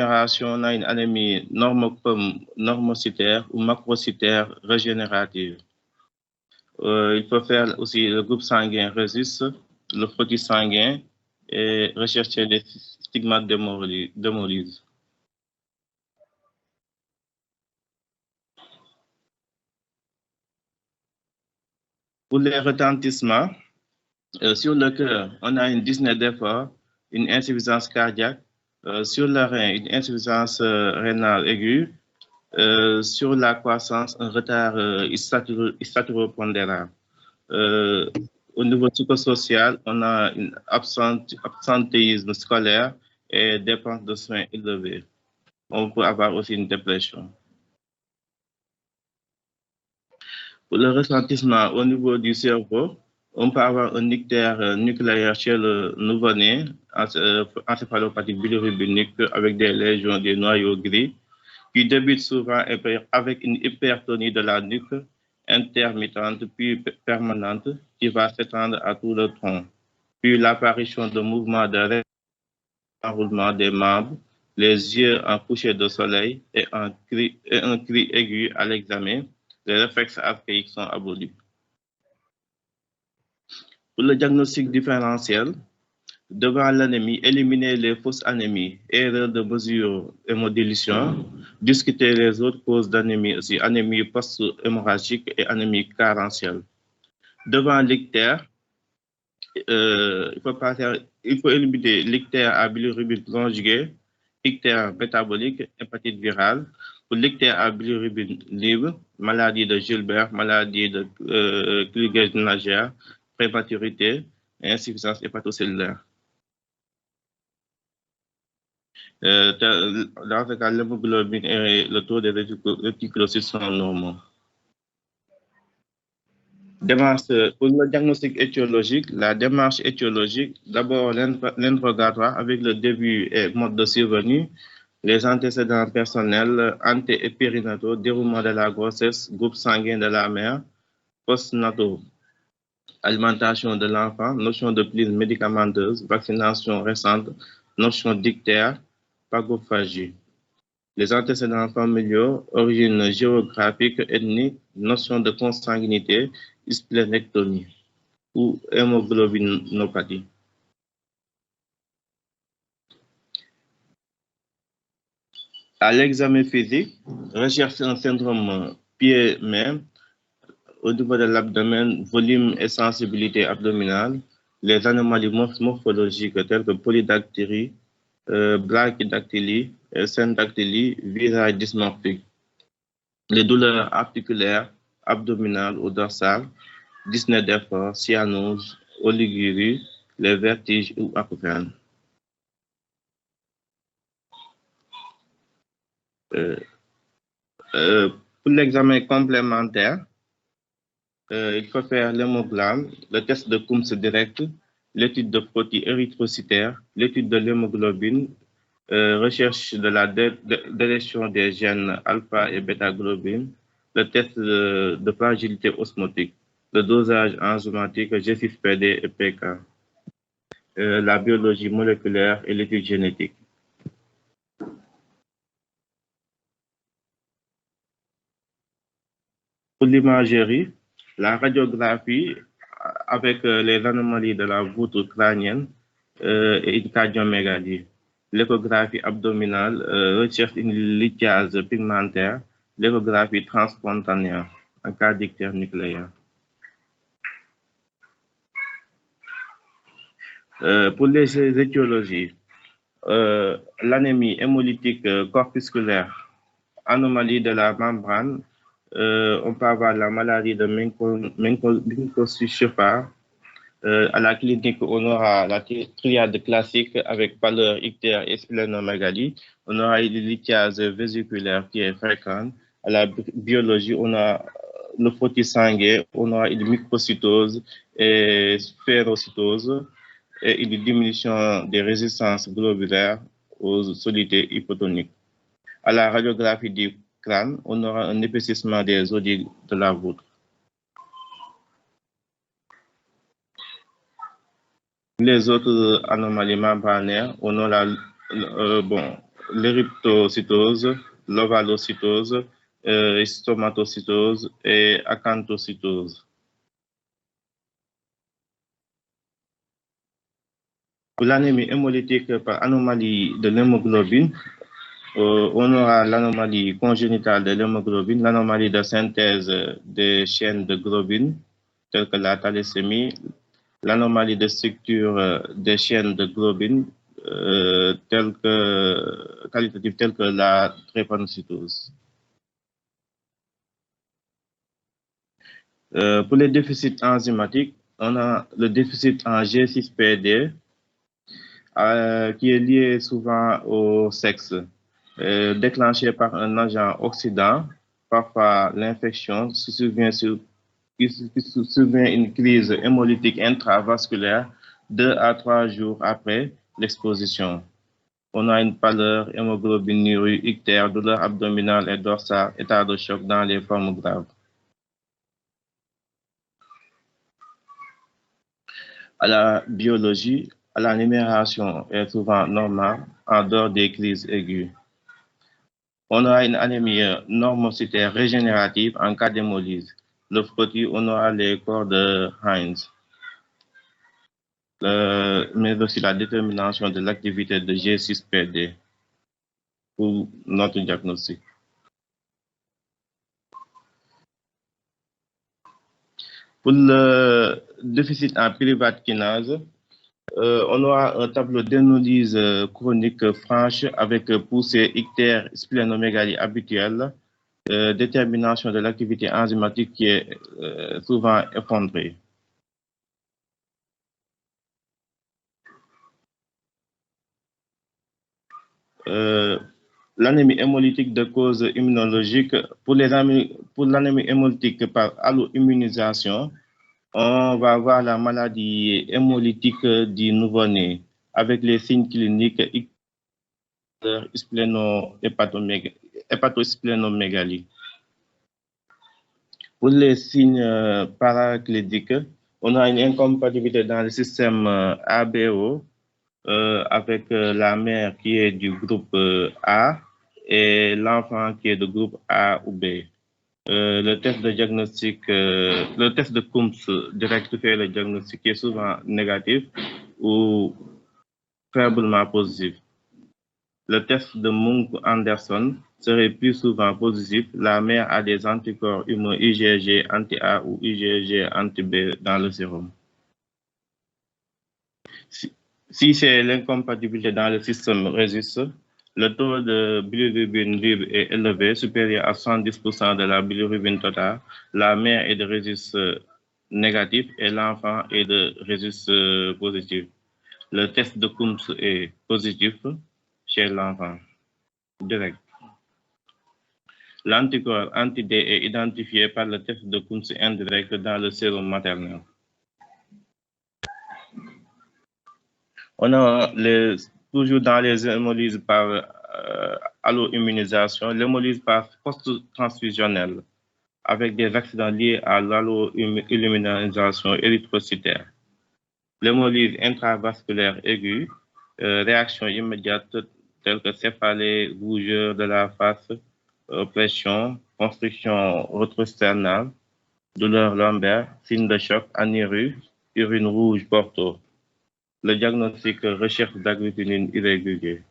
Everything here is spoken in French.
on a une anémie normocytaire ou macrocytaire régénérative. Il faut faire aussi le groupe sanguin résiste, le frottis sanguin et rechercher les stigmates d'hémolyse. Pour les retentissements, sur le cœur, on a une dyspnée d'effort, une insuffisance cardiaque, sur le rein, une insuffisance rénale aiguë, sur la croissance, un retard histato-pondéral. Au niveau psychosocial, on a une absentéisme scolaire et dépenses de soins élevées. On peut avoir aussi une dépression. Pour le ressentissement au niveau du cerveau, on peut avoir un ictère nucléaire chez le nouveau-né, encéphalopathie bilirubinique avec des lésions des noyaux gris, qui débute souvent avec une hypertonie de la nuque intermittente puis permanente qui va s'étendre à tout le tronc. Puis l'apparition de mouvements de enroulement des membres, les yeux en coucher de soleil et un cri aigu à l'examen. Les réflexes archaïques sont abolis. Pour le diagnostic différentiel, devant l'anémie, éliminer les fausses anémies, erreurs de mesure et modulation, discuter les autres causes d'anémie aussi, anémie post-hémorragique et anémie carentielle. Devant l'ictère, il faut éliminer l'ictère à bilirubine conjuguée, ictère métabolique, hépatite virale. Pour l'ictère à bilirubine libre, maladie de Gilbert, maladie de Creutzfeldt-Jakob, prématurité et insuffisance hépatocellulaire. Dans ce cas, l'hémoglobine et le taux de réticulocytes sont normaux. Pour le diagnostic étiologique, la démarche étiologique, d'abord l'interrogatoire avec le début et mode de survenue, les antécédents personnels, anté- et périnataux, déroulement de la grossesse, groupe sanguin de la mère, postnataux, alimentation de l'enfant, notion de prise médicamenteuse, vaccination récente, notion d'ictère, pagophagie. Les antécédents familiaux, origine géographique, ethnique, notion de consanguinité, splénectomie ou hémoglobinopathie. À l'examen physique, recherche un syndrome pied-main au niveau de l'abdomen, volume et sensibilité abdominale, les anomalies morphologiques telles que polydactylie, brachydactylie, syndactylie, visage dysmorphique. Les douleurs articulaires, abdominales ou dorsales, dyspnée d'effort, cyanose, oligurie, les vertiges ou acouphènes. Pour l'examen complémentaire, il faut faire l'hémogramme, le test de Coombs direct, l'étude de frottis érythrocytaire, l'étude de l'hémoglobine, recherche de la délétion des gènes alpha et bêta-globine, le test de fragilité osmotique, le dosage enzymatique G6PD et PK, la biologie moléculaire et l'étude génétique. Pour l'imagerie, la radiographie avec les anomalies de la voûte crânienne et une cardiomégalie. L'échographie abdominale recherche une lithiase pigmentaire, l'échographie transspontanée en cas d'ictère nucléaire. Pour les étiologies, l'anémie hémolytique corpusculaire, anomalie de la membrane, on peut avoir la maladie de Minkowski-Shepard. À la clinique, on aura la triade classique avec pâleur, ictère et splénomégalie. On aura une lithiase vésiculaire qui est fréquente. À la biologie, on a le frottis sanguin, on aura une microcytose et sphérocytose et une diminution des résistances globulaires aux solutés hypotoniques. À la radiographie du crâne, on aura un épaississement des os de la voûte. Les autres anomalies membranaires, on aura l'érythrocytose, l'ovalocytose, stomatocytose et acanthocytose. Pour l'anémie hémolytique par anomalie de l'hémoglobine, on aura l'anomalie congénitale de l'hémoglobine, l'anomalie de synthèse des chaînes de globine, telles que la thalassémie, l'anomalie de structure des chaînes de globine, qualitatives telles que la drépanocytose. Pour les déficits enzymatiques, on a le déficit en G6PD, qui est lié souvent au sexe, déclenché par un agent oxydant, parfois l'infection, qui survient une crise hémolytique intravasculaire 2 à 3 jours après l'exposition. On a une pâleur, hémoglobinurie, ictère, douleur abdominale et dorsale, état de choc dans les formes graves. À la biologie, la numération est souvent normale en dehors des crises aiguës. On aura une anémie normocytaire régénérative en cas d'hémolyse. Le frottis, on aura les corps de Heinz. Mais aussi la détermination de l'activité de G6PD pour notre diagnostic. Pour le déficit en pyruvate kinase, on aura un tableau d'hémolyse chronique franche avec poussée ictère splénomégalie habituelle, détermination de l'activité enzymatique qui est souvent effondrée. L'anémie hémolytique de cause immunologique, pour l'anémie hémolytique par allo-immunisation, on va avoir la maladie hémolytique du nouveau-né avec les signes cliniques hépatosplénomégalie. Pour les signes paraclédiques, on a une incompatibilité dans le système ABO avec la mère qui est du groupe A et l'enfant qui est du groupe A ou B. Le test de diagnostic, le test de Coombs direct fait le diagnostic est souvent négatif ou faiblement positif. Le test de Munch-Anderson serait plus souvent positif. La mère a des anticorps humains IgG anti-A ou IgG anti-B dans le sérum. Si c'est l'incompatibilité dans le système résiste, le taux de bilirubine libre est élevé, supérieur à 70% de la bilirubine totale. La mère est de registre négatif et l'enfant est de registre positif. Le test de Coombs est positif chez l'enfant, direct. L'anticorps anti-D est identifié par le test de Coombs indirect dans le sérum maternel. On a toujours dans les hémolyses par allo-immunisation, l'hémolyse par post-transfusionnelle avec des accidents liés à l'allo-immunisation érythrocytaire. L'hémolyse intravasculaire aiguë, réaction immédiate telle que céphalée, rougeur de la face, pression, constriction rétrosternale, douleur lombaire, signe de choc, anérie, urine rouge porto. Le diagnostic recherche d'agglutinine irrégulier.